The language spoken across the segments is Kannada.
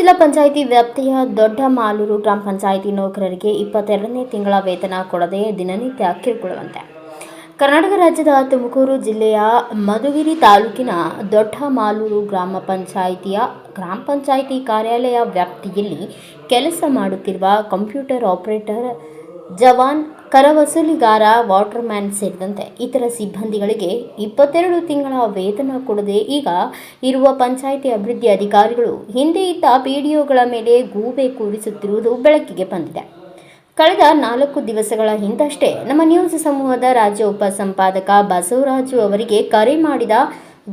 ಜಿಲ್ಲಾ ಪಂಚಾಯಿತಿ ವ್ಯಾಪ್ತಿಯ ದೊಡ್ಡ ಮಾಲೂರು ಗ್ರಾಮ ಪಂಚಾಯಿತಿ ನೌಕರರಿಗೆ 22ನೇ ತಿಂಗಳ ವೇತನ ಕೊಡದೆ ದಿನನಿತ್ಯ ಕಿರುಕುಳವಂತೆ. ಕರ್ನಾಟಕ ರಾಜ್ಯದ ತುಮಕೂರು ಜಿಲ್ಲೆಯ ಮಧುಗಿರಿ ತಾಲೂಕಿನ ದೊಡ್ಡ ಮಾಲೂರು ಗ್ರಾಮ ಪಂಚಾಯಿತಿ ಕಾರ್ಯಾಲಯ ವ್ಯಾಪ್ತಿಯಲ್ಲಿ ಕೆಲಸ ಮಾಡುತ್ತಿರುವ ಕಂಪ್ಯೂಟರ್ ಆಪರೇಟರ್, ಜವಾನ್, ಕರವಸೂಲಿಗಾರ, ವಾಟರ್ಮ್ಯಾನ್ ಸೇರಿದಂತೆ ಇತರ ಸಿಬ್ಬಂದಿಗಳಿಗೆ 22 ತಿಂಗಳ ವೇತನ ಕೊಡದೆ ಈಗ ಇರುವ ಪಂಚಾಯಿತಿ ಅಭಿವೃದ್ಧಿ ಅಧಿಕಾರಿಗಳು ಹಿಂದೆ ಇದ್ದ ಪಿಡಿಒಗಳ ಮೇಲೆ ಗೂಬೆ ಕೂರಿಸುತ್ತಿರುವುದು ಬೆಳಕಿಗೆ ಬಂದಿದೆ. ಕಳೆದ 4 ದಿವಸಗಳ ಹಿಂದಷ್ಟೇ ನಮ್ಮ ನ್ಯೂಸ್ ಸಮೂಹದ ರಾಜ್ಯ ಉಪ ಸಂಪಾದಕ ಬಸವರಾಜು ಅವರಿಗೆ ಕರೆ ಮಾಡಿದ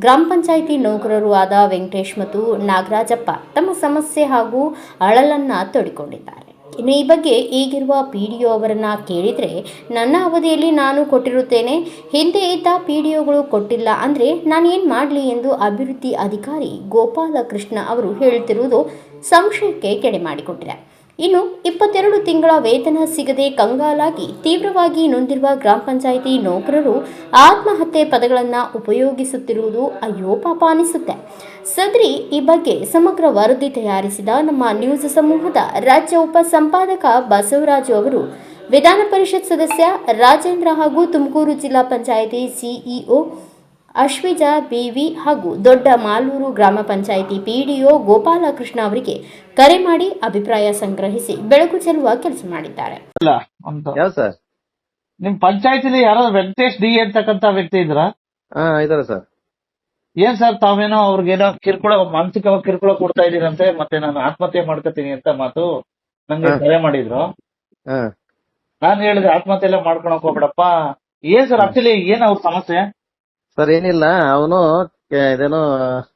ಗ್ರಾಮ ಪಂಚಾಯಿತಿ ನೌಕರರು ಆದ ವೆಂಕಟೇಶ್ ಮತ್ತು ನಾಗರಾಜಪ್ಪ ತಮ್ಮ ಸಮಸ್ಯೆ ಹಾಗೂ ಅಳಲನ್ನು ತೋಡಿಕೊಂಡಿದ್ದಾರೆ. ಇನ್ನು ಈ ಬಗ್ಗೆ ಈಗಿರುವ ಪಿಡಿಒ ಅವರನ್ನು ಕೇಳಿದರೆ, ನನ್ನ ಅವಧಿಯಲ್ಲಿ ನಾನು ಕೊಟ್ಟಿರುತ್ತೇನೆ, ಹಿಂದೆ ಇದ್ದ ಪಿಡಿಒಗಳು ಕೊಟ್ಟಿಲ್ಲ ಅಂದರೆ ನಾನೇನು ಮಾಡಲಿ ಎಂದು ಅಭಿವೃದ್ಧಿ ಅಧಿಕಾರಿ ಗೋಪಾಲಕೃಷ್ಣ ಅವರು ಹೇಳುತ್ತಿರುವುದು ಸಂಶಯಕ್ಕೆ ಕೆಡೆ ಮಾಡಿಕೊಟ್ಟಿದೆ. ಇನ್ನು 22 ತಿಂಗಳ ವೇತನ ಸಿಗದೆ ಕಂಗಾಲಾಗಿ ತೀವ್ರವಾಗಿ ನೊಂದಿರುವ ಗ್ರಾಮ ಪಂಚಾಯಿತಿ ನೌಕರರು ಆತ್ಮಹತ್ಯೆ ಪದಗಳನ್ನು ಉಪಯೋಗಿಸುತ್ತಿರುವುದು ಅಯ್ಯೋ ಪಾಪ ಅನಿಸುತ್ತೆ. ಸದ್ರಿ ಈ ಬಗ್ಗೆ ಸಮಗ್ರ ವರದಿ ತಯಾರಿಸಿದ ನಮ್ಮ ನ್ಯೂಸ್ ಸಮೂಹದ ರಾಜ್ಯ ಉಪ ಸಂಪಾದಕ ಬಸವರಾಜು ಅವರು ವಿಧಾನ ಪರಿಷತ್ ಸದಸ್ಯ ರಾಜೇಂದ್ರ ಹಾಗೂ ತುಮಕೂರು ಜಿಲ್ಲಾ ಪಂಚಾಯಿತಿ ಸಿಇಒ ಅಶ್ವಿಜಾ ಬಿವಿ ಹಾಗೂ ದೊಡ್ಡ ಮಾಲೂರು ಗ್ರಾಮ ಪಂಚಾಯಿತಿ ಪಿಡಿಒ ಗೋಪಾಲಕೃಷ್ಣ ಅವರಿಗೆ ಕರೆ ಮಾಡಿ ಅಭಿಪ್ರಾಯ ಸಂಗ್ರಹಿಸಿ ಬೆಳಕು ಚೆಲ್ಲುವ ಕೆಲಸ ಮಾಡಿದ್ದಾರೆ. ಸರ್, ನಿಮ್ ಪಂಚಾಯತಿಲಿ ಯಾರೋ ವೆಂಕಟೇಶ್ ಡಿ ಅಂತಕ್ಕಂತ ವ್ಯಕ್ತಿ ಇದ್ರಾ? ಇದಾರೆ ಸರ್. ಏನ್ ಸರ್, ತಾವೇನೋ ಅವ್ರಿಗೇನೋ ಮಾನಸಿಕವಾಗಿ ಕಿರುಕುಳ ಕೊಡ್ತಾ ಇದೀರಂತೆ, ಮತ್ತೆ ನಾನು ಆತ್ಮಹತ್ಯೆ ಮಾಡ್ಕೊತೀನಿ ಅಂತ ಮಾತು ನಂಗೆ ಕರೆ ಮಾಡಿದ್ರು. ನಾನ್ ಹೇಳಿದೆ ಆತ್ಮಹತ್ಯೆ ಎಲ್ಲ ಮಾಡ್ಕೊಳಕ್ ಹೋಗ್ಬೇಡಪ್ಪ. ಏನ್ ಸರ್ ಆಕ್ಚುಲಿ ಏನ್ ಅವ್ರ ಸಮಸ್ಯೆ? ಸರ್ ಏನಿಲ್ಲ, ಅವನು ಇದೇನೋ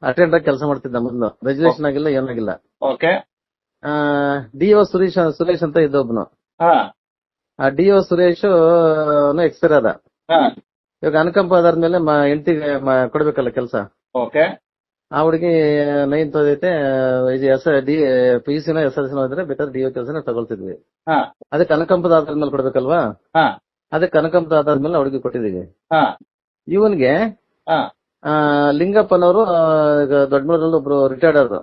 ಅಟೆಂಡರ್ ಕೆಲಸ ಮಾಡ್ತಿದ್ದ ಮೊದಲು. ರೆಜುಲೇಷನ್ ಆಗಿಲ್ಲ, ಏನಾಗಿಲ್ಲ. ಓಕೆ. ಡಿಒ ಸುರೇಶ್ ಅಂತ ಇದ್ದೊಬ್ನು. ಆ ಡಿಒ ಸುರೇಶ್ ಎಕ್ಸ್ಪೈರ್ ಆದ. ಇವಾಗ ಅನುಕಂಪ ಆದಾದ್ಮೇಲೆ ಹೆಂಡತಿಗೆ ಕೊಡ್ಬೇಕಲ್ಲ ಕೆಲಸ. ಓಕೆ. ಆ ಹುಡುಗಿ 9th ಓದೈತೆ. PUC SLC ಹೋದ್ರೆ ಬೇಕಾದ್ರೆ ಡಿಒ ಕೆಲಸನ ತಗೊಳ್ತಿದ್ವಿ. ಅದಕ್ಕೆ ಅನುಕಂಪದ ಆಧಾರದ್ಮೇಲೆ ಕೊಡ್ಬೇಕಲ್ವಾ? ಅದಕ್ಕೆ ಅನುಕಂಪದ ಆಧಾರದ್ಮೇಲೆ ಹುಡುಗಿ ಕೊಟ್ಟಿದೀವಿ. ಇವನ್ಗೆ ಲಿಂಗಪ್ಪನವರು ದೊಡ್ಡಮೂರಲ್ಲಿ ಒಬ್ರು ರಿಟೈರ್ಡ್ ಆದ್ರು.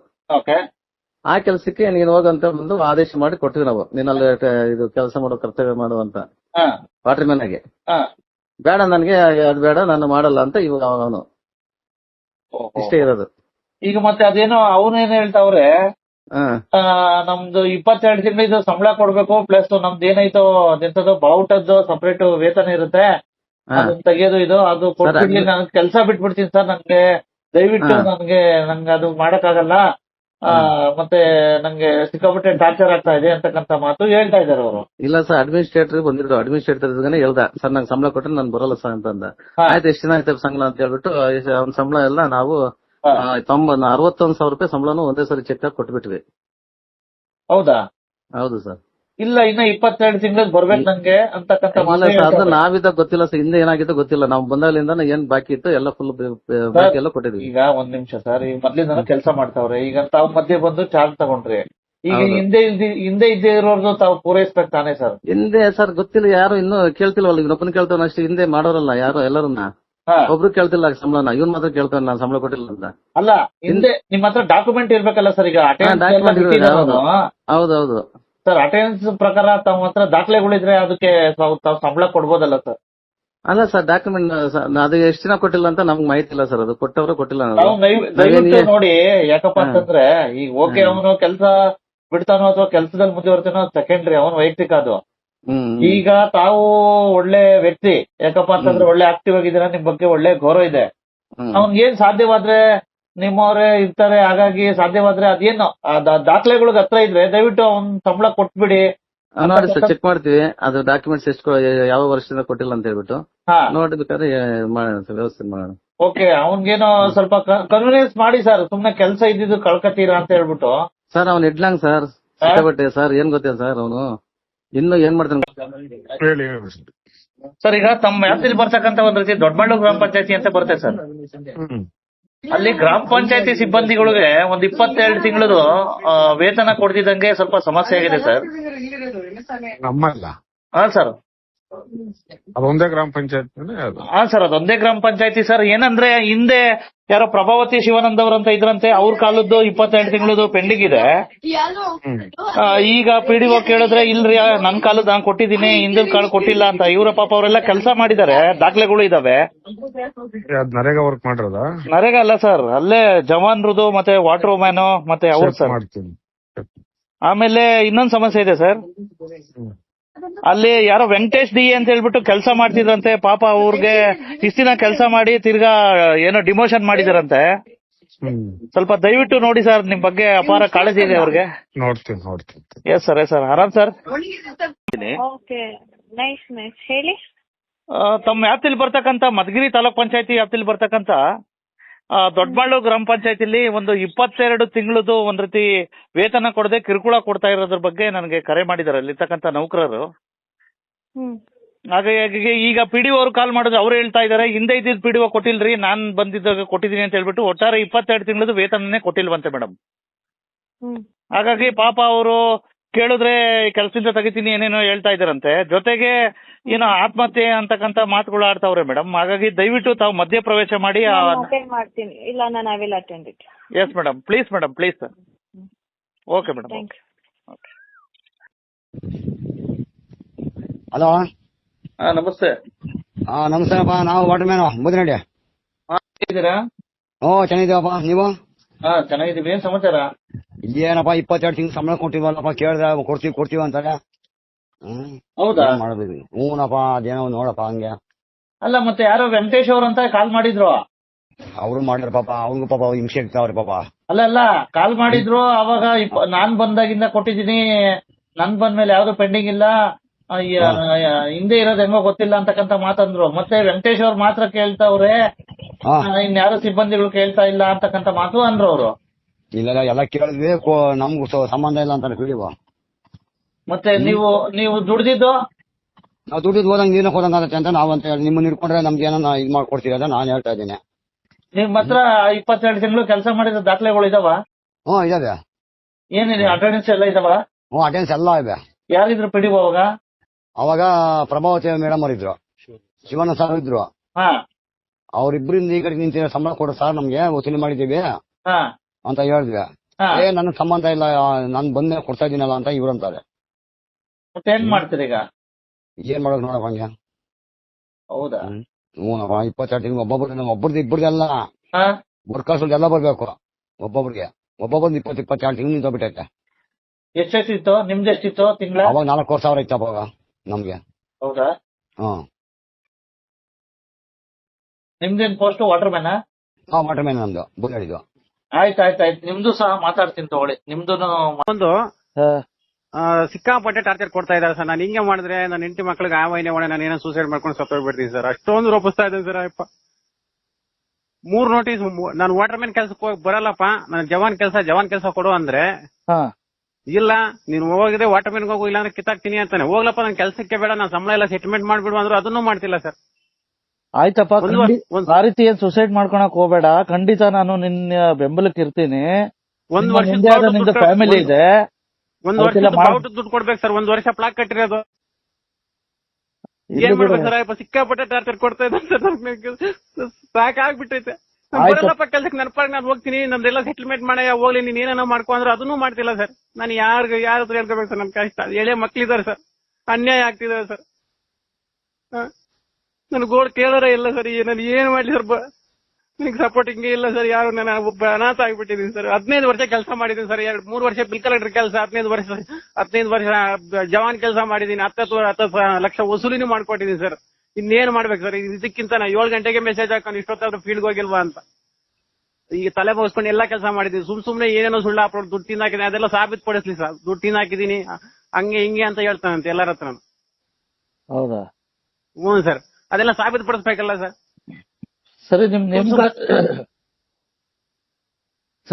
ಆ ಕೆಲಸಕ್ಕೆ ನೀನ್ ಹೋಗಂತ ಬಂದು ಆದೇಶ ಮಾಡಿ ಕೊಟ್ಟಿವಿ ನಾವು. ನೀನಲ್ಲಿ ಇದು ಕೆಲಸ ಮಾಡೋ ಕರ್ತವ್ಯ ಮಾಡುವಂತ ವಾಟರ್ ಮ್ಯಾನ್ ಆಗಿ. ಬೇಡ, ನನ್ಗೆ ಅದ್ ಬೇಡ, ನಾನು ಮಾಡಲ್ಲ ಅಂತ ಇವಾಗ ಅವನು ಇಷ್ಟೇ ಇರೋದು. ಈಗ ಮತ್ತೆ ಅದೇನೋ ಅವನೇನ್ ಹೇಳ್ತಾವ್ರೆ, ನಮ್ದು 22 ತಿಂಗಳಿದ್ದು ಸಂಬಳ ಕೊಡ್ಬೇಕು, ಪ್ಲಸ್ ನಮ್ದು ಏನಾಯ್ತೋ ಅದೆಂತದ್ದು ಬಾವುಟದ್ದು ಸಪರೇಟ್ ವೇತನ ಇರುತ್ತೆ, ಅದನ್ನ ತೆಗೆಯೋದು ಇದು ಅದು ಕೊಟ್ಟಿರ್ಲಿ, ನಾನು ಕೆಲಸ ಬಿಟ್ಬಿಡ್ತೀನಿ ಸರ್, ನಂಗೆ ದಯವಿಟ್ಟು ನಂಗೆ ಅದು ಮಾಡಕ್ಕಾಗಲ್ಲ, ಮತ್ತೆ ನಂಗೆ ಸಿಕ್ಕಾಪಟ್ಟೆ ಟಾರ್ಚರ್ ಆಗ್ತಾ ಇದೆ ಅಂತಕ್ಕಂತ ಮಾತು ಹೇಳ್ತಾ ಇದಾರೆ ಅವರು. ಇಲ್ಲ ಸರ್, ಅಡ್ಮಿನಿಸ್ಟ್ರೇಟರ್ ಬಂದಿದ್ರು. ಅಡ್ಮಿನಿಸ್ಟ್ರೇಟರ್ ಹೇಳ್ದ, ಸರ್ ನಂಗೆ ಸಂಬಳ ಕೊಟ್ರೆ ನಾನು ಬರೋಲ್ಲ ಸರ್ ಅಂತಂದ. ಆಯ್ತು, ಎಷ್ಟು ದಿನ ಆಯ್ತು ಸಂಬಳ ಅಂತ ಹೇಳ್ಬಿಟ್ಟು ಅವ್ನ ಸಂಬಳ ಎಲ್ಲ ನಾವು 61,000 ರೂಪಾಯಿ ಸಂಬಳನು ಒಂದೇ ಸರಿ ಚೆಕ್ ಆಗಿ ಕೊಟ್ಬಿಟ್ವಿ. ಹೌದಾ? ಹೌದು ಸರ್. ಇಲ್ಲ, ಇನ್ನ 22 ತಿಂಗಳಿಗೆ ಬರ್ಬೇಕು ನಂಗೆ ಅಂತಕ್ಕಂತ ನಾವಿದ್ದಾಗ ಗೊತ್ತಿಲ್ಲ ಸರ್, ಹಿಂದೆ ಏನಾಗಿತ್ತು ಗೊತ್ತಿಲ್ಲ. ನಾವು ಬಂದಾಗಲಿಂದ ಏನ್ ಬಾಕಿ ಇತ್ತು ಎಲ್ಲ ಫುಲ್ ಬಾಕಿ ಎಲ್ಲ ಕೊಟ್ಟಿದ್ವಿ. ಈಗ ಒಂದ್ ನಿಮಿಷ ಸರ್, ಈಗ ಮೊದ್ಲಿಂದ ಕೆಲಸ ಮಾಡ್ತಾವ್ರೆ, ಈಗ ತಾವು ಮಧ್ಯೆ ಬಂದು ಚಾರ್ಜ್ ತಗೊಂಡ್ರಿ, ಈಗ ಹಿಂದೆ ಇದ್ದೇ ಇರೋರ್ದು ತಾವು ಪೂರೈಸ್ಬೇಕು ತಾನೇ ಸರ್? ಹಿಂದೆ ಸರ್ ಗೊತ್ತಿಲ್ಲ, ಯಾರು ಇನ್ನು ಕೇಳ್ತಿಲ್ವಲ್ಲ. ಇನ್ನೊಬ್ಬನ ಕೇಳ್ತಾವ ಅಷ್ಟೇ, ಹಿಂದೆ ಮಾಡೋರಲ್ಲ ಯಾರು, ಎಲ್ಲರನ್ನ ಒಬ್ರು ಕೇಳ್ತಿಲ್ಲ ಸಂಬಳನ. ಇವನ್ ಮಾತ್ರ ಕೇಳ್ತಾನೆ, ನಾನು ಸಂಬಳ ಕೊಟ್ಟಿಲ್ಲ ಅಂತ. ಅಲ್ಲ, ಹಿಂದೆ ನಿಮ್ ಹತ್ರ ಡಾಕ್ಯುಮೆಂಟ್ ಇರ್ಬೇಕಲ್ಲ ಸರ್. ಈಗ ಹೌದೌದು ಸರ್, ಅಟೆಂಡೆನ್ಸ್ ಪ್ರಕಾರ ತಮ್ಮ ಹತ್ರ ದಾಖಲೆಗಳಿದ್ರೆ ಅದಕ್ಕೆ ತಾವು ಸಂಬಳ ಕೊಡ್ಬೋದಲ್ಲ ಸರ್? ಅಲ್ಲ ಸರ್, ಡಾಕ್ಯುಮೆಂಟ್ ಅದು ಎಷ್ಟು ದಿನ ಕೊಟ್ಟಿಲ್ಲ ಅಂತ ನಮ್ಗೆ ಮಾಹಿತಿ ಇಲ್ಲ ಸರ್. ಅದು ಕೊಟ್ಟವ್ರೆ ಕೊಟ್ಟಿಲ್ಲ. ದಯವಿಟ್ಟು ನೋಡಿ, ಯಾಕಪ್ಪ ಅಂತಂದ್ರೆ ಈಗ ಓಕೆ, ಅವನು ಕೆಲಸ ಬಿಡ್ತಾನೋ ಅಥವಾ ಕೆಲಸದಲ್ಲಿ ಮುಂದುವರ್ತಾನೋ ಸೆಕೆಂಡ್ರಿ, ಅವನು ವೈಯಕ್ತಿಕ ಅದು. ಈಗ ತಾವು ಒಳ್ಳೆ ವ್ಯಕ್ತಿ, ಯಾಕಪ್ಪ ಅಂತಂದ್ರೆ ಒಳ್ಳೆ ಆಕ್ಟಿವ್ ಆಗಿದ್ದೀರಾ, ನಿಮ್ ಬಗ್ಗೆ ಒಳ್ಳೆ ಗೌರವ ಇದೆ. ಅವ್ನ್ಗೇನ್ ಸಾಧ್ಯವಾದ್ರೆ ನಿಮ್ಮವ್ರೆ ಇರ್ತಾರೆ, ಹಾಗಾಗಿ ಸಾಧ್ಯವಾದ್ರೆ ಅದೇನು ದಾಖಲೆಗಳಿಗೆ ಹತ್ರ ಇದ್ರೆ ದಯವಿಟ್ಟು ಅವ್ನ್ ಸಂಬಳ ಕೊಟ್ಬಿಡಿ. ನೋಡಿ ಸರ್, ಚೆಕ್ ಮಾಡ್ತೀವಿ ಅದು ಡಾಕ್ಯುಮೆಂಟ್ಸ್ ಎಷ್ಟು ಯಾವ ವರ್ಷದಿಂದ ಕೊಟ್ಟಿಲ್ಲ ಅಂತ ಹೇಳ್ಬಿಟ್ಟು ನೋಡ್ಬೇಕಾದ್ರೆ ವ್ಯವಸ್ಥೆ ಮಾಡೋಣ. ಓಕೆ, ಅವನ್ಗೇನೋ ಸ್ವಲ್ಪ ಕನ್ವಿನಿಯನ್ಸ್ ಮಾಡಿ ಸರ್, ಸುಮ್ನೆ ಕೆಲಸ ಇದ್ದಿದ್ದು ಕಳ್ಕತ್ತೀರಾ ಅಂತ ಹೇಳ್ಬಿಟ್ಟು. ಸರ್ ಅವ್ನು ಇಡ್ಲಂಗ್ ಸರ್, ಸಿಕ್ಕಾಪಟ್ಟೆ ಸರ್. ಏನ್ ಗೊತ್ತಿಲ್ಲ ಸರ್, ಅವನು ಇನ್ನು ಏನ್ ಮಾಡ್ತಾನೆ ಸರ್. ಈಗ ತಮ್ಮ ವ್ಯಾಪ್ತಿಲಿ ಬರ್ತಕ್ಕಂತ ಒಂದ್ ರೀತಿ ದೊಡ್ಡಮಳ್ಳು ಗ್ರಾಮ ಪಂಚಾಯತಿ ಅಂತ ಬರುತ್ತೆ ಸರ್. ಅಲ್ಲಿ ಗ್ರಾಮ ಪಂಚಾಯತಿ ಸಿಬ್ಬಂದಿಗಳಿಗೆ ಒಂದ್ 22 ತಿಂಗಳದು ವೇತನ ಕೊಡ್ತಿದ್ದಂಗೆ ಸ್ವಲ್ಪ ಸಮಸ್ಯೆ ಆಗಿದೆ ಸರ್. ನಮ್ಮಲ್ಲ ಹಾ ಸರ್. ಅದೊಂದೇ ಗ್ರಾಮ ಪಂಚಾಯತ್ ಅದು. ಹಾ ಸರ್, ಅದೊಂದೇ ಗ್ರಾಮ ಪಂಚಾಯತಿ ಸರ್. ಏನಂದ್ರೆ ಹಿಂದೆ ಯಾರೋ ಪ್ರಭಾವತಿ ಶಿವಾನಂದ್ ಅವರಂತ ಇದ್ರಂತೆ, ಅವ್ರ ಕಾಲದ್ದು 22 ತಿಂಗಳದು ಪೆಂಡಿಂಗ್ ಇದೆ. ಈಗ PDO ಕೇಳಿದ್ರೆ ಇಲ್ರಿ ನನ್ ಕಾಲದ್ದು ನಾನು ಕೊಟ್ಟಿದ್ದೀನಿ, ಹಿಂದಿನ ಕಾಲ ಕೊಟ್ಟಿಲ್ಲ ಅಂತ. ಇವರ ಪಾಪ ಅವರೆಲ್ಲ ಕೆಲಸ ಮಾಡಿದ್ದಾರೆ, ದಾಖಲೆಗಳು ಇದಾವೆ. ಅದ್ ನರೇಗಾ ವರ್ಕ್ ಮಾಡಿರೋದ? ನರೇಗಾ ಅಲ್ಲ ಸರ್, ಅಲ್ಲೇ ಜವಾನ್ರದು ಮತ್ತೆ ವಾಟರ್ ಮ್ಯಾನ್ ಮತ್ತೆ ಅವ್ರು ಸರ್. ಮಾಡ್ತೀನಿ. ಆಮೇಲೆ ಇನ್ನೊಂದ್ ಸಮಸ್ಯೆ ಇದೆ ಸರ್, ಅಲ್ಲಿ ಯಾರೋ ವೆಂಕಟೇಶ್ ಡಿ ಅಂತ ಹೇಳ್ಬಿಟ್ಟು ಕೆಲಸ ಮಾಡ್ತಿದ್ರಂತೆ. ಪಾಪ ಅವ್ರಿಗೆ ಇಷ್ಟ್ ದಿನ ಕೆಲಸ ಮಾಡಿ ತಿರ್ಗಾ ಏನೋ ಡಿಮೋಷನ್ ಮಾಡಿದಾರಂತೆ. ಸ್ವಲ್ಪ ದಯವಿಟ್ಟು ನೋಡಿ ಸರ್, ನಿಮ್ ಬಗ್ಗೆ ಅಪಾರ ಕಾಳಜಿ ಇದೆ ಅವ್ರಿಗೆ. ನೋಡ್ತೀನಿ. ಎಸ್ ಸರ್, ಆರಾಮ್ ಸರ್. ಓಕೆ, ನೈಸ್ ಹೇಳಿ. ತಮ್ಮ ವ್ಯಾಪ್ತಿಲಿ ಬರ್ತಕ್ಕಂತ ಮಧುಗಿರಿ ತಾಲೂಕ್ ಪಂಚಾಯತಿ ವ್ಯಾಪ್ತಿಲಿ ಬರ್ತಕ್ಕಂತ ದೊಡ್ಡಬಾಳು ಗ್ರಾಮ ಪಂಚಾಯತಿಲಿ ಒಂದು 22 ತಿಂಗಳದು ಒಂದ್ ರೀತಿ ವೇತನ ಕೊಡದೆ ಕಿರುಕುಳ ಕೊಡ್ತಾ ಇರೋದ್ರ ಬಗ್ಗೆ ನನಗೆ ಕರೆ ಮಾಡಿದಾರೆ ಅಲ್ಲಿರ್ತಕ್ಕಂತ ನೌಕರರು. ಹಾಗಾಗಿ ಈಗ PDO ಅವರು ಕಾಲ್ ಮಾಡಿದ್ರೆ ಅವ್ರು ಹೇಳ್ತಾ ಇದಾರೆ, ಹಿಂದೆ ಇದ್ದಿದ್ PDO ಕೊಟ್ಟಿಲ್ರಿ, ನಾನ್ ಬಂದಿದ್ದಾಗ ಕೊಟ್ಟಿದ್ದೀನಿ ಅಂತ ಹೇಳ್ಬಿಟ್ಟು ಒಟ್ಟಾರೆ 22 ತಿಂಗಳದು ವೇತನನೇ ಕೊಟ್ಟಿಲ್ವಂತೆ ಮೇಡಮ್. ಹಾಗಾಗಿ ಪಾಪ ಅವರು ಕೇಳಿದ್ರೆ ಕೆಲಸದಿಂದ ತೆಗಿತೀನಿ ಏನೇನೋ ಹೇಳ್ತಾ ಇದಾರಂತೆ. ಜೊತೆಗೆ ಏನೋ ಆತ್ಮಹತ್ಯೆ ಅಂತಕ್ಕಂತ ಮಾತುಗಳು ಆಡ್ತಾವ್ರೆ ಮೇಡಮ್. ಹಾಗಾಗಿ ದಯವಿಟ್ಟು ತಾವು ಮಧ್ಯ ಪ್ರವೇಶ ಮಾಡಿ. ಅಟೆಂಡ್ ಮಾಡ್ತೀನಿ. ಇಲ್ಲ, ನಾನು I will attend it. Yes madam, please sir. Okay madam. Thank you. Hello. ನಮಸ್ತೆ. ನಮಸ್ಕಾರಪ್ಪ, ನಾವು ವಾಟರ್ ಮ್ಯಾನ್ ಮುದ್ನಡಿ. ಇದ್ದೀರಾ? ಚೆನ್ನಾಗಿದ್ದೀವಪ್ಪ, ನೀವು? ಚೆನ್ನಾಗಿದ್ದೀವಿ. ಏನ್ ಸಮಾಚಾರ? ಏನಪ್ಪ 22 ತಿಂಗಳು ಸಂಬಳ ಕೊಟ್ಟಿಲ್ವಲ್ಲಪ್ಪ, ಕೇಳ್ದೆ ಕೊಡ್ತೀವಿ ಅಂತಾರೆ. ಹೌದಾ? ಮಾಡಬೇಕು. ಹೂನಪ್ಪ, ಅದೇನೋ ನೋಡಪ್ಪ ಹಂಗೆ. ಅಲ್ಲ, ಮತ್ತೆ ಯಾರೋ ವೆಂಕಟೇಶ್ ಅವ್ರಂತ ಕಾಲ್ ಮಾಡಿದ್ರು. ಅವ್ರು ಮಾಡ್ಯಾರ ಪಾಪ, ಅವ್ರಿಗೂ ಪಾಪ ಹಿಂಸೆ ಇರ್ತಾವ್ರಿ ಪಾಪ. ಅಲ್ಲ ಕಾಲ್ ಮಾಡಿದ್ರು. ಅವಾಗ ನಾನ್ ಬಂದಾಗಿಂದ ಕೊಟ್ಟಿದ್ದೀನಿ, ನನ್ ಬಂದ್ಮೇಲೆ ಯಾವ್ದು ಪೆಂಡಿಂಗ್ ಇಲ್ಲ, ಹಿಂದೆ ಇರೋದ್ ಹೆಂಗೋ ಗೊತ್ತಿಲ್ಲ ಅಂತಕ್ಕಂತ ಮಾತಂದ್ರು. ಮತ್ತೆ ವೆಂಕಟೇಶ್ ಅವ್ರು ಮಾತ್ರ ಕೇಳ್ತಾವ್ರೆ, ಇನ್ಯಾರು ಸಿಬ್ಬಂದಿಗಳು ಕೇಳ್ತಾ ಇಲ್ಲ ಅಂತಕ್ಕಂತ ಮಾತು ಅಂದ್ರು ಅವರು. ಇಲ್ಲ, ಎಲ್ಲ ಕೇಳಿದ್ವಿ, ನಮ್ಗೂ ಸಂಬಂಧ ಇಲ್ಲ ಅಂತಾರೆ PDO. ಮತ್ತೆ ನೀವು ದುಡ್ದಿದ್ದು? ನಾವು ದುಡ್ಡಿದ್ ಹೋದಂಗೆ ನೀನು ಹೋದಂಗೆ ಅಂತ ನಾವ್ ಅಂತ ಹೇಳಿ ನಿಮ್ಮನ್ನ ಹಿಡ್ಕೊಂಡ್ರೆ ನಮ್ಗೆ ಏನೋ ಇದು ಮಾಡ್ಕೊಡ್ತೀರ ಅಂತ ನಾನು ಹೇಳ್ತಾ ಇದ್ದೀನಿ. ನಿಮ್ ಹತ್ರ 22 ತಿಂಗಳು ಕೆಲಸ ಮಾಡಿದ ದಾಖಲೆಗಳು ಇದಾವ? ಇದಾವೆ. ಏನಿದೆ, ಅಟೆಂಡೆನ್ಸ್ ಎಲ್ಲ ಇದಾವ? ಅಟೆಂಡೆನ್ಸ್ ಎಲ್ಲ ಇವೆ. ಯಾರಿದ್ರು PDO ಅವಾಗ ಪ್ರಭಾವತಿ ಮೇಡಮ್ ಅವರಿದ್ರು, ಶಿವಣ್ಣ ಸರ್ ಇದ್ರು. ಅವ್ರಿಬ್ರಿಂದ ಈ ಕಡೆ ನಿಂತ ಸಂಬಳ ಕೊಡು ಸರ್, ನಮ್ಗೆ ವಸೂಲಿ ಮಾಡಿದೀವಿ ಅಂತ ಹೇಳಿದ್ವಿ. ನನ್ ಸಂಬಂಧ ಇಲ್ಲ, ನಾನ್ ಬಂದ ಕೊಡ್ತಾ ಇದೀನಲ್ಲ ಅಂತ ಇವ್ರು ಅಂತಾರೆ. ಮತ್ತೆ ಏನ್ ಮಾಡ್ತೀರಿ ಈಗ? ಏನ್ ಮಾಡೋಕ್ ನೋಡಪ್ಪ ಹಂಗೆ. ಹೌದಾ? ಹ್ಞೂನಪ್ಪ, 22 ತಿಂಗಳು ಒಬ್ಬರದ್ದು ಇಬ್ಬರದೆಲ್ಲ ವರ್ಕರ್ಸ್ ಎಲ್ಲ ಬರ್ಬೇಕು. ಒಬ್ಬೊಬ್ರಿಗೆ 22 ತಿಂಗಳು ನಿಂತೋಗ್ಬಿಟ್ಟೈತೆ. ಎಷ್ಟೆಷ್ಟಿತ್ತು ನಿಮ್ದು? ಎಷ್ಟಿತ್ತು ತಿಂಗಳ? ಅವಾಗ 4,000 ಇತ್ತಪ್ಪ ಅವಾಗ ನಮ್ಗೆ. ಹೌದಾ? ಹ್ಮ್. ನಿಮ್ದೇನ್ post water man? Water man ನಮ್ದು ಬುಲ್ಲಾಡಿದ್ದು. ಆಯ್ತು, ನಿಮ್ದು ಸಹ ಮಾತಾಡ್ತೀನಿ ತಗೊಳ್ಳಿ. ನಿಮ್ದು ಒಂದು ಸಿಕ್ಕಾಪಟ್ಟೆ ಟಾರ್ಚರ್ ಕೊಡ್ತಾ ಇದಾರೆ ಸರ್. ನಾನು ಹಿಂಗೆ ಮಾಡಿದ್ರೆ ನನ್ನ ಹೆಂಡತಿ ಮಕ್ಳಿಗೆ ನಾನು ಏನೋ ಸೂಸೈಡ್ ಮಾಡ್ಕೊಂಡು ಸತ್ತೋಗ್ಬಿಡ್ತೀನಿ ಸರ್. ಅಷ್ಟೊಂದು ರೂಪಿಸ್ತಾ ಇದ್ದೀನಿ ಸರ್. 3 ನೋಟಿಸ್. ನಾನು ವಾಟರ್ ಮ್ಯಾನ್ ಕೆಲ್ಸಕ್ಕೆ ಹೋಗಿ ಬರಲ್ಲಪ್ಪ, ನನ್ನ ಜವಾನ್ ಕೆಲಸ ಕೊಡು ಅಂದ್ರೆ ಇಲ್ಲ, ನೀನು ಹೋಗಿದ್ರೆ ವಾಟರ್ ಮ್ಯಾನ್ಗೆ ಹೋಗು, ಇಲ್ಲ ಅಂದ್ರೆ ಕಿತ್ತಾಕ್ತೀನಿ ಅಂತಾನೆ. ಹೋಗ್ಲಪ್ಪ, ನನ್ ಕೆಲ್ಸಕ್ಕೆ ಬೇಡ, ನಾನು ಸಂಬಳ ಎಲ್ಲ ಸೆಟ್ಲ್ಮೆಂಟ್ ಮಾಡ್ಬಿಡು ಅಂದ್ರೆ ಅದನ್ನೂ ಮಾಡ್ತಿಲ್ಲ ಸರ್. ಆಯ್ತಪ್ಪ, ಆ ರೀತಿ ಏನ್ ಸುಸೈಡ್ ಮಾಡ್ಕೊಳಕ್ ಹೋಗ್ಬೇಡ. ಖಂಡಿತ ನಾನು ನಿನ್ನ ಬೆಂಬಲಕ್ಕೆ ಇರ್ತೀನಿ. ಒಂದ್ ವರ್ಷ ಫ್ಯಾಮಿಲಿ ಇದೆ, ದುಡ್ಡು ಕೊಡ್ಬೇಕು ಸರ್. 1 ವರ್ಷ ಪ್ಲಾಕ್ ಕಟ್ಟಿರೋದು. ಏನ್ ಮಾಡ್ಬೇಕು ಸರ್? ಸಿಕ್ಕಾಪಟ್ಟೆ ಟಾರ್ಚರ್ ಕೊಡ್ತಾ ಇದ್ದಾರೆ ಸರ್. ಸಾಕಾಗ್ಬಿಟ್ಟೈತೆ. ಬರಲ್ಲಪ್ಪ ಕೆಲ್ಸಕ್ಕೆ, ನನ್ನ ಪಾಡಿಗೆ ನಾನು ಹೋಗ್ತೀನಿ, ನಮ್ದೆಲ್ಲ ಸೆಟ್ಲ್ಮೆಂಟ್ ಮಾಡ ಹೋಗ್ಲಿ, ನೀನ್ ಏನೇನೋ ಮಾಡ್ಕೊ ಅಂದ್ರೆ ಅದನ್ನೂ ಮಾಡ್ತಿಲ್ಲ ಸರ್. ನಾನು ಯಾರ ಹತ್ರ ಹೇಳ್ಕೋಬೇಕು ಸರ್? ನನ್ ಕಷ್ಟ. ಎಳೆ ಮಕ್ಳಿದ್ದಾರೆ ಸರ್, ಅನ್ಯಾಯ ಆಗ್ತಿದ್ದಾರೆ ಸರ್. ನನ್ ಗೋಳ್ ಕೇಳೋರೇ ಇಲ್ಲ ಸರ್. ನಾನು ಏನ್ ಮಾಡ್ಲಿ ಸರ್? ನನಗೆ ಸಪೋರ್ಟಿಂಗ್ ಇಲ್ಲ ಸರ್ ಯಾರು. ನಾನು ಒಬ್ಬ ಅನಾಥ ಆಗ್ಬಿಟ್ಟಿದ್ದೀನಿ ಸರ್. 15 ವರ್ಷ ಕೆಲಸ ಮಾಡಿದ್ದೀನಿ ಸರ್. 3 ವರ್ಷ ಬಿಲ್ ಕಲೆಕ್ಟರ್ ಕೆಲಸ, 15 ವರ್ಷ ಜವಾನ್ ಕೆಲಸ ಮಾಡಿದ್ದೀನಿ. 10 ಲಕ್ಷ ವಸೂಲಿನೂ ಮಾಡ್ಕೊಟ್ಟಿದ್ದೀನಿ ಸರ್. ಇನ್ನೇನ್ ಮಾಡ್ಬೇಕು ಸರ್? ಇದಕ್ಕಿಂತ ನಾ 7 ಗಂಟೆಗೆ ಮೆಸೇಜ್ ಹಾಕೊಂಡು ಇಷ್ಟೊತ್ತಾದ್ರೂ ಫೀಲ್ಡ್ ಹೋಗಿಲ್ವಾ ಅಂತ ಈಗ ತಲೆ ಬೋಸ್ಕೊಂಡು ಎಲ್ಲಾ ಕೆಲಸ ಮಾಡಿದೀನಿ. ಸುಮ್ನೆ ಏನೇನೋ ಸುಳ್ಳು ಹಾಕೊಂಡು ದುಡ್ಡು ತಿನ್ನಾಕಿದ್ದೀನಿ. ಅದೆಲ್ಲ ಸಾಬೀತು ಪಡಿಸ್ಲಿ ಸರ್. ದುಡ್ಡು ತಿನ್ನಾಕಿದ್ದೀನಿ ಹಂಗೆ ಹಿಂಗೆ ಅಂತ ಹೇಳ್ತಾನಂತೆ ಎಲ್ಲರ ಹತ್ರ. ಹೌದಾ? ಹ್ಞೂ ಸರ್, ಅದೆಲ್ಲ ಸಾಬೀತು ಪಡಿಸ್ಬೇಕಲ್ಲ ಸರ್. ಸರಿ,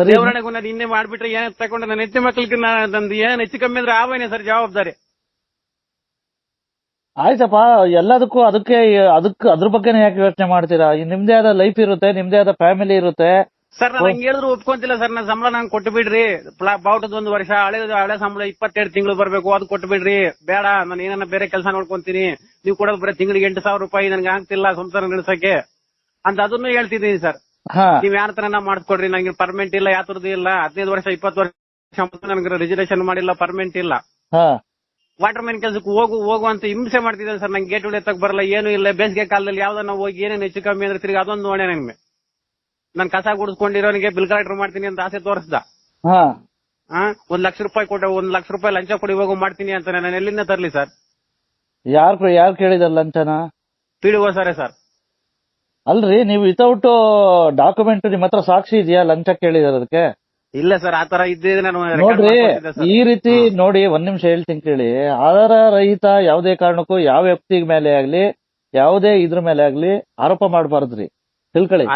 ದೇವರಣೆಗೂ ನಾನು ಇನ್ನೇ ಮಾಡ್ಬಿಟ್ರೆ ಏನ್ ತಗೊಂಡು ನನ್ನ ಹೆಂಡತಿ ಮಕ್ಳಿಗೆ ನಂದು ಏನ್ ಹೆಚ್ಚು ಕಮ್ಮಿ ಅಂದ್ರೆ ಆವೇನೆ ಸರ್ ಜವಾಬ್ದಾರಿ. ಆಯ್ತಪ್ಪ, ಎಲ್ಲದಕ್ಕೂ ಅದ್ರ ಬಗ್ಗೆನೇ ಯಾಕೆ ಯೋಚನೆ ಮಾಡ್ತೀರಾ? ನಿಮ್ದೇ ಆದ ಲೈಫ್ ಇರುತ್ತೆ, ನಿಮ್ದೇ ಆದ ಫ್ಯಾಮಿಲಿ ಇರುತ್ತೆ. ಸರ್ ನಾನು ಹಂಗೆ ಹೇಳಿದ್ರು ಒಪ್ಕೊಂತಿಲ್ಲ ಸರ್. ನನ್ನ ಸಂಬಳ ನಂಗೆ ಕೊಟ್ಟು ಬಿಡ್ರಿ. ಬಾವುಟದ 1 ವರ್ಷ, ಹಳೆ ಸಂಬಳ 22 ತಿಂಗಳು ಬರ್ಬೇಕು, ಅದು ಕೊಟ್ಟು ಬಿಡ್ರಿ. ಬೇಡ, ನಾನು ಏನನ್ನ ಬೇರೆ ಕೆಲಸ ನೋಡ್ಕೊಂತೀನಿ. ನೀವು ಕೊಡೋದು ಬರೀ ತಿಂಗಳಿಗೆ 8,000 ರೂಪಾಯಿ ನನಗೆ ಆಗ್ತಿಲ್ಲ ಸಂಸಾರ ನಡೆಸಕ್ಕೆ ಅಂತ ಅದನ್ನು ಹೇಳ್ತಿದ್ದೀನಿ ಸರ್. ನೀವ್ ಯಾರ ತರ ಮಾಡ್ಕೊಡ್ರಿ, ನಂಗೆ ಪರ್ಮೆಂಟ್ ಇಲ್ಲ, ಯಾತ್ರದ್ದು ಇಲ್ಲ. 15 ವರ್ಷ 20 ವರ್ಷ ನನಗೆ ರಿಸರ್ವೇಶನ್ ಮಾಡಿಲ್ಲ, ಪರ್ಮೆಂಟ್ ಇಲ್ಲ. ವಾಟರ್ ಮ್ಯಾನ್ ಕೆಲ್ಸಕ್ಕೆ ಹೋಗು ಅಂತ ಹಿಂಸೆ ಮಾಡ್ತಿದ್ದೇನೆ ಸರ್. ನಂಗೆ ಗೇಟ್ ಎತ್ತಕ್ ಬರಲ್ಲ, ಏನು ಇಲ್ಲ. ಬೇಸಿಗೆ ಕಾಲದಲ್ಲಿ ಯಾವ್ದನ್ನ ಹೋಗಿ ಏನೇನು ಹೆಚ್ಚು ಕಮ್ಮಿ ಅಂದ್ರೆ ತಿರ್ಗಿ ಅದೊಂದು ನೋಡೇ ನನಗೆ. ನಾನು ಕಸ ಗುಡಿಸ್ಕೊಂಡಿರೋನಿಗೆ ಬಿಲ್ ಕಲೆಕ್ಟರ್ ಮಾಡ್ತೀನಿ ಅಂತ ಆಸೆ ತೋರಿಸ್ದ. 1 ಲಕ್ಷ ರೂಪಾಯಿ ಕೊಟ್ಟೆ, 1 ಲಕ್ಷ ರೂಪಾಯಿ ಲಂಚ ಕೊಡಿ ಹೋಗು ಮಾಡ್ತೀನಿ ಅಂತ ನಾನು ಎಲ್ಲಿಂದ ತರ್ಲಿ ಸರ್? ಯಾರು ಕೇಳಿದಾರ ಲಂಚನ? PDO sir. ಅಲ್ರಿ, ನೀವು ವಿತೌಟ್ ಡಾಕ್ಯುಮೆಂಟ್ ನಿಮ್ಮ ಹತ್ರ ಸಾಕ್ಷಿ ಇದೆಯಾ ಲಂಚ ಕೇಳಿದಾರದಕ್ಕೆ? ಇಲ್ಲ ಸರ್, ಆತರ ಇದ್ದಿದ್ರೆ ನಾನು ನೋಡ್ರಿ, ಈ ರೀತಿ ನೋಡಿ, 1 ನಿಮಿಷ ಹೇಳ್ತೀನಿ ಕೇಳಿ. ಆಧಾರ ರಹಿತ ಯಾವುದೇ ಕಾರಣಕ್ಕೂ ಯಾವ ವ್ಯಕ್ತಿ ಮೇಲೆ ಆಗ್ಲಿ, ಯಾವುದೇ ಇದ್ರ ಮೇಲೆ ಆಗ್ಲಿ ಆರೋಪ ಮಾಡಬಾರ್ದ್ರಿ, ತಿಳ್ಕೊಳ್ಳಿ.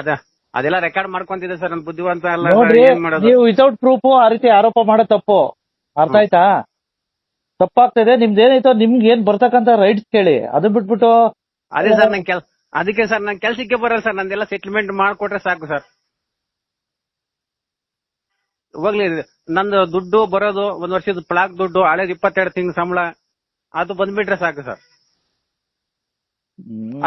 ಅದೆಲ್ಲ ರೆಕಾರ್ಡ್ ಮಾಡ್ಕೊಂತಿದ್ದೆ ಸರ್, ನನ್ ಬುದ್ಧಿವಂತ ಅಲ್ಲ. ನೋಡ್ರಿ, ನೀವು ವಿತೌಟ್ ಪ್ರೂಫ್ ಆ ರೀತಿ ಆರೋಪ ಮಾಡೋ ತಪ್ಪು, ಅರ್ಥ ಆಯ್ತಾ? ತಪ್ಪಾಗ್ತದೆ. ನಿಮ್ದೇನೈತೋ ನಿಮ್ಗೆ ಏನ್ ಬರ್ತಕ್ಕಂತ ರೈಟ್ಸ್ ಕೇಳಿ, ಅದು ಬಿಟ್ಬಿಟ್ಟು ಅದೇ ಸರ್ ಅದಕ್ಕೆ ಸರ್ ನಂಗೆ ಕೆಲ್ಸಕ್ಕೆ ಬರಲ್ಲ ಸರ್. ನಂದೆಲ್ಲ ಸೆಟ್ಲ್ಮೆಂಟ್ ಮಾಡ್ಕೊಟ್ರೆ ಸಾಕು ಸರ್. ಹೋಗ್ಲಿ, ನಂದು ದುಡ್ಡು ಬರೋದು 1 ವರ್ಷದ ಪ್ಲಾಕ್ ದುಡ್ಡು, ಹಳೇದು 22 ತಿಂಗಳ ಸಂಬಳ, ಅದು ಬಂದ್ಬಿಟ್ರೆ ಸಾಕು ಸರ್.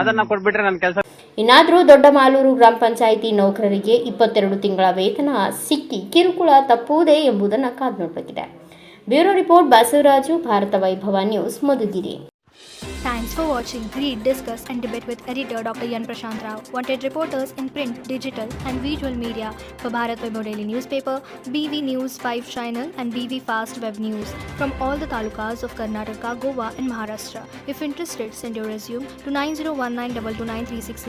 ಅದನ್ನ ಕೊಟ್ಬಿಟ್ರೆ ನನ್ನ ಕೆಲಸ. ಇನ್ನಾದರೂ ದೊಡ್ಡಮಾಲೂರು ಗ್ರಾಮ ಪಂಚಾಯಿತಿ ನೌಕರರಿಗೆ 22 ತಿಂಗಳ ವೇತನ ಸಿಕ್ಕಿ ಕಿರುಕುಳ ತಪ್ಪುವುದೇ ಎಂಬುದನ್ನು ಕಾದು ನೋಡಬೇಕಿದೆ. ಬ್ಯೂರೋ ರಿಪೋರ್ಟ್, ಬಸವರಾಜು, ಭಾರತ ವೈಭವ news, Madhugiri. Thanks for watching. Read, discuss and debate with editor Dr. Yan Prashant Rao. Wanted reporters in print, digital and visual media for Bharat Vaibhav Daily Newspaper, BV News 5 Channel and BV Fast Web News from all the talukas of Karnataka, Goa and Maharashtra. If interested, send your resume to 9019229369.